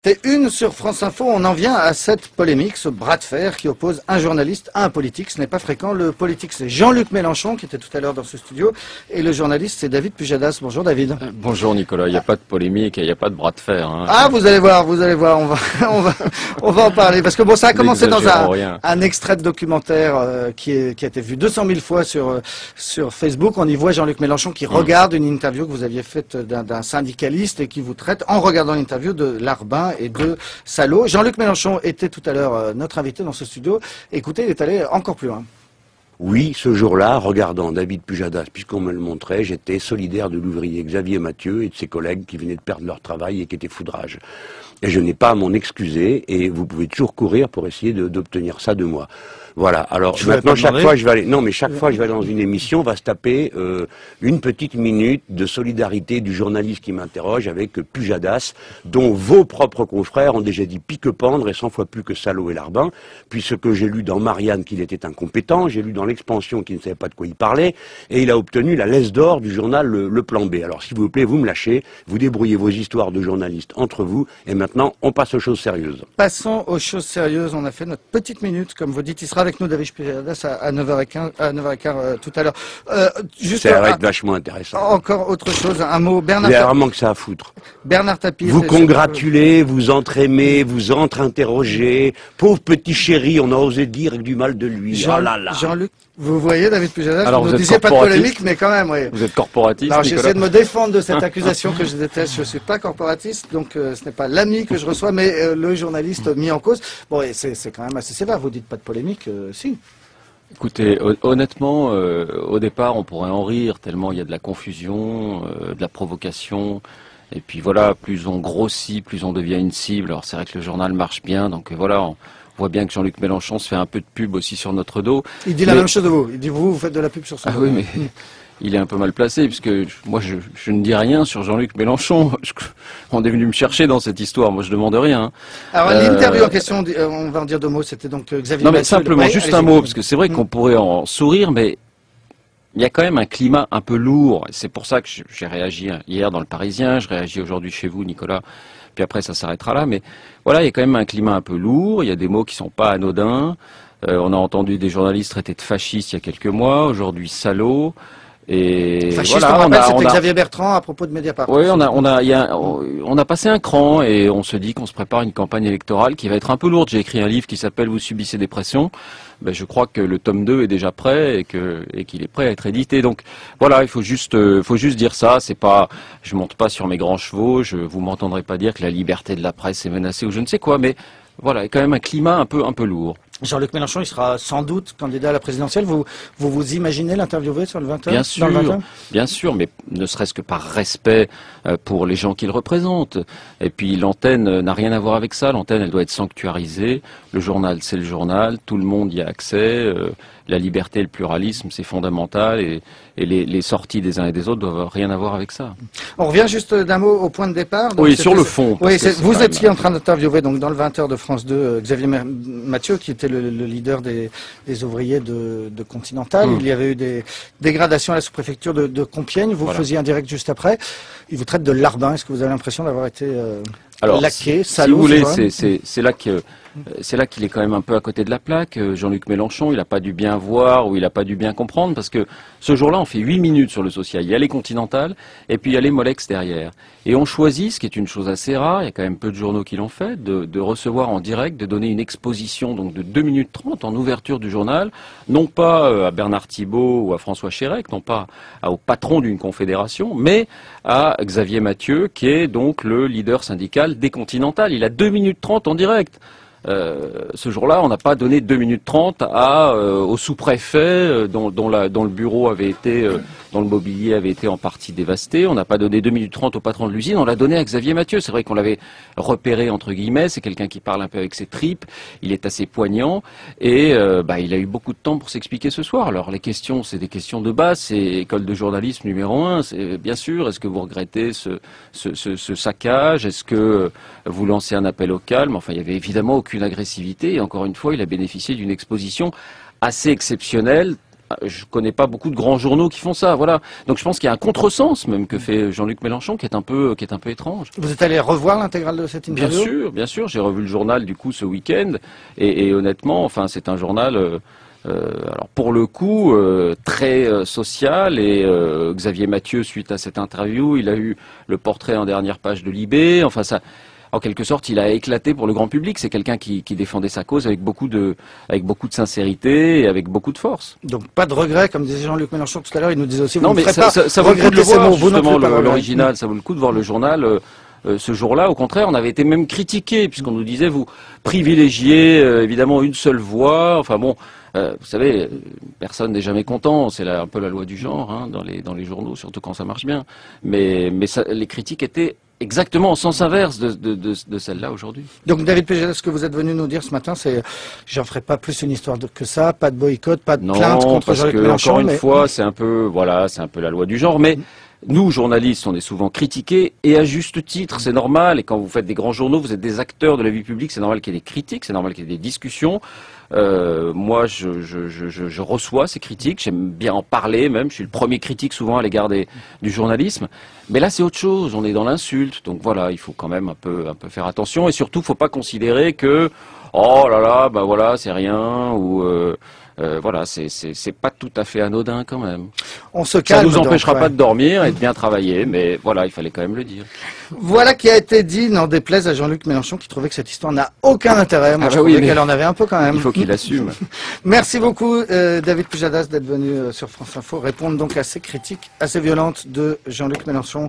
C'est une sur France Info, on en vient à cette polémique, ce bras de fer qui oppose un journaliste à un politique. Ce n'est pas fréquent. Le politique, c'est Jean-Luc Mélenchon qui était tout à l'heure dans ce studio et le journaliste, c'est David Pujadas. Bonjour David. Bonjour Nicolas, il n'y a pas de polémique et il n'y a pas de bras de fer. Hein. Ah, vous allez voir, on va en parler. Parce que bon, ça a commencé dans un extrait de documentaire qui a été vu 200 000 fois sur Facebook. On y voit Jean-Luc Mélenchon qui regarde une interview que vous aviez faite d'un syndicaliste et qui vous traite, en regardant l'interview, de larbin et de salaud. Jean-Luc Mélenchon était tout à l'heure notre invité dans ce studio. Écoutez, il est allé encore plus loin. Oui, ce jour-là, regardant David Pujadas, puisqu'on me le montrait, j'étais solidaire de l'ouvrier Xavier Mathieu et de ses collègues qui venaient de perdre leur travail et qui étaient foudrage. Et je n'ai pas à m'en excuser, et vous pouvez toujours courir pour essayer d'obtenir ça de moi. Voilà. Alors maintenant, chaque fois je vais aller dans une émission, on va se taper une petite minute de solidarité du journaliste qui m'interroge avec Pujadas, dont vos propres confrères ont déjà dit pique-pendre et 100 fois plus que salaud et larbin, puisque j'ai lu dans Marianne qu'il était incompétent, j'ai lu dans l'Expansion qu'il ne savait pas de quoi il parlait, et il a obtenu la laisse d'or du journal le Plan B. Alors s'il vous plaît, vous me lâchez, vous débrouillez vos histoires de journalistes entre vous, et maintenant on passe aux choses sérieuses. Passons aux choses sérieuses. On a fait notre petite minute, comme vous dites. Il sera avec nous, David Pujadas, à 9h15 tout à l'heure. Ça va être vachement intéressant. Encore autre chose, un mot. Vous avez vraiment que ça à foutre. Bernard Tapie. Vous congratulez, vous entre-aimez, vous entre-interrogez. Pauvre petit chéri, on a osé dire du mal de lui. Jean-Luc, vous voyez David Pujadas, alors vous ne disiez pas de polémique, mais quand même, oui. Vous êtes corporatiste, alors j'essaie de me défendre de cette accusation que je déteste. Je ne suis pas corporatiste, donc ce n'est pas l'ami que je reçois, mais le journaliste mis en cause. Bon, c'est quand même assez sévère. Vous dites pas de polémique, si. Écoutez, honnêtement, au départ, on pourrait en rire, tellement il y a de la confusion, de la provocation. Et puis voilà, plus on grossit, plus on devient une cible. Alors c'est vrai que le journal marche bien, donc voilà, on voit bien que Jean-Luc Mélenchon se fait un peu de pub aussi sur notre dos. Il dit la même chose de vous. Il dit vous faites de la pub sur son dos. Ah oui, mais il est un peu mal placé, puisque moi je ne dis rien sur Jean-Luc Mélenchon. On est venu me chercher dans cette histoire, moi je demande rien. Alors l'interview en question, on va en dire deux mots, c'était donc Xavier Non mais Mathieu, simplement, juste un mot, parce que c'est vrai qu'on pourrait en sourire, mais il y a quand même un climat un peu lourd. C'est pour ça que j'ai réagi hier dans Le Parisien, je réagis aujourd'hui chez vous, Nicolas, puis après ça s'arrêtera là. Mais voilà, il y a quand même un climat un peu lourd, il y a des mots qui sont pas anodins. On a entendu des journalistes traités de fascistes il y a quelques mois, aujourd'hui salauds. Et fasciste, voilà, on rappelle, c'était Xavier Bertrand à propos de Mediapart. Oui, on a passé un cran et on se dit qu'on se prépare une campagne électorale qui va être un peu lourde. J'ai écrit un livre qui s'appelle Vous subissez des pressions. Ben, je crois que le tome 2 est déjà prêt et qu'il est prêt à être édité. Donc voilà, il faut juste dire ça. C'est pas, je monte pas sur mes grands chevaux. Vous m'entendrez pas dire que la liberté de la presse est menacée ou je ne sais quoi. Mais voilà, il y a quand même un climat un peu lourd. Jean-Luc Mélenchon, il sera sans doute candidat à la présidentielle. Vous imaginez l'interviewer sur le 20h? Bien sûr, mais ne serait-ce que par respect pour les gens qu'il représente. Et puis l'antenne n'a rien à voir avec ça. L'antenne, elle doit être sanctuarisée. Le journal, c'est le journal. Tout le monde y a accès. La liberté et le pluralisme, c'est fondamental. Et les sorties des uns et des autres doivent rien avoir avec ça. On revient juste d'un mot au point de départ. Donc oui, sur le fond. Oui, vous étiez en train d'interviewer donc dans le 20h de France 2 Xavier Mathieu, qui était le leader des ouvriers de Continental. Il y avait eu des dégradations à la sous-préfecture de Compiègne. Vous faisiez un direct juste après. Il vous traite de larbin. Est-ce que vous avez l'impression d'avoir été laqué, salaud? Si vous voulez, c'est là qu'il est quand même un peu à côté de la plaque. Jean-Luc Mélenchon, il n'a pas dû bien voir ou il n'a pas dû bien comprendre, parce que ce jour-là, on fait 8 minutes sur le social. Il y a les Continentales et puis il y a les Molex derrière. Et on choisit, ce qui est une chose assez rare, il y a quand même peu de journaux qui l'ont fait, de recevoir en direct, de donner une exposition donc de 2 minutes 30 en ouverture du journal, non pas à Bernard Thibault ou à François Chérec, non pas au patron d'une confédération, mais à Xavier Mathieu, qui est donc le leader syndical des Continentales. Il a 2 minutes 30 en direct. Ce jour-là, on n'a pas donné 2 minutes 30 au sous-préfet dont le bureau avait été, dont le mobilier avait été en partie dévasté. On n'a pas donné 2 minutes 30 au patron de l'usine, on l'a donné à Xavier Mathieu. C'est vrai qu'on l'avait repéré, entre guillemets, c'est quelqu'un qui parle un peu avec ses tripes, il est assez poignant, et il a eu beaucoup de temps pour s'expliquer ce soir. Alors les questions, c'est des questions de base, c'est école de journalisme numéro 1, c'est bien sûr, est-ce que vous regrettez ce saccage, est-ce que vous lancez un appel au calme? Enfin, il y avait évidemment aucune agressivité, et encore une fois, il a bénéficié d'une exposition assez exceptionnelle, je connais pas beaucoup de grands journaux qui font ça, voilà. Donc je pense qu'il y a un contresens même que fait Jean-Luc Mélenchon qui est un peu étrange. Vous êtes allé revoir l'intégrale de cette interview? Bien sûr, j'ai revu le journal du coup ce week-end et honnêtement, enfin c'est un journal alors pour le coup très social et Xavier Mathieu suite à cette interview, il a eu le portrait en dernière page de Libé, enfin ça. En quelque sorte, il a éclaté pour le grand public. C'est quelqu'un qui défendait sa cause avec beaucoup de sincérité et avec beaucoup de force. Donc pas de regret, comme disait Jean-Luc Mélenchon tout à l'heure. Il nous disait aussi. Non, mais ça vaut le coup de le voir. Justement, l'original, ça vaut le coup de voir le journal. Ce jour-là, au contraire, on avait été même critiqué puisqu'on nous disait vous privilégiez évidemment une seule voix. Enfin bon, vous savez, personne n'est jamais content. C'est un peu la loi du genre hein, dans les journaux, surtout quand ça marche bien. Mais les critiques étaient exactement en sens inverse de celle-là aujourd'hui. Donc David Péjadas, ce que vous êtes venu nous dire ce matin, c'est j'en ferai pas plus une histoire que ça, pas de boycott, pas de plainte contre Jean-Luc Mélenchon. Encore une fois, c'est un peu la loi du genre, mais nous, journalistes, on est souvent critiqués, et à juste titre, c'est normal, et quand vous faites des grands journaux, vous êtes des acteurs de la vie publique, c'est normal qu'il y ait des critiques, c'est normal qu'il y ait des discussions. Moi, je reçois ces critiques, j'aime bien en parler même, je suis le premier critique souvent à l'égard du journalisme, mais là c'est autre chose, on est dans l'insulte, donc voilà, il faut quand même un peu faire attention, et surtout, faut pas considérer que, oh là là, bah voilà, c'est rien, ou... voilà, c'est pas tout à fait anodin quand même. On se calme. Ça nous empêchera pas de dormir et de bien travailler, mais voilà, il fallait quand même le dire. Voilà qui a été dit, n'en déplaise à Jean-Luc Mélenchon qui trouvait que cette histoire n'a aucun intérêt. Moi, je trouvais qu'elle en avait un peu quand même. Il faut qu'il assume. Merci beaucoup, David Pujadas, d'être venu sur France Info répondre donc à ces critiques assez violentes de Jean-Luc Mélenchon.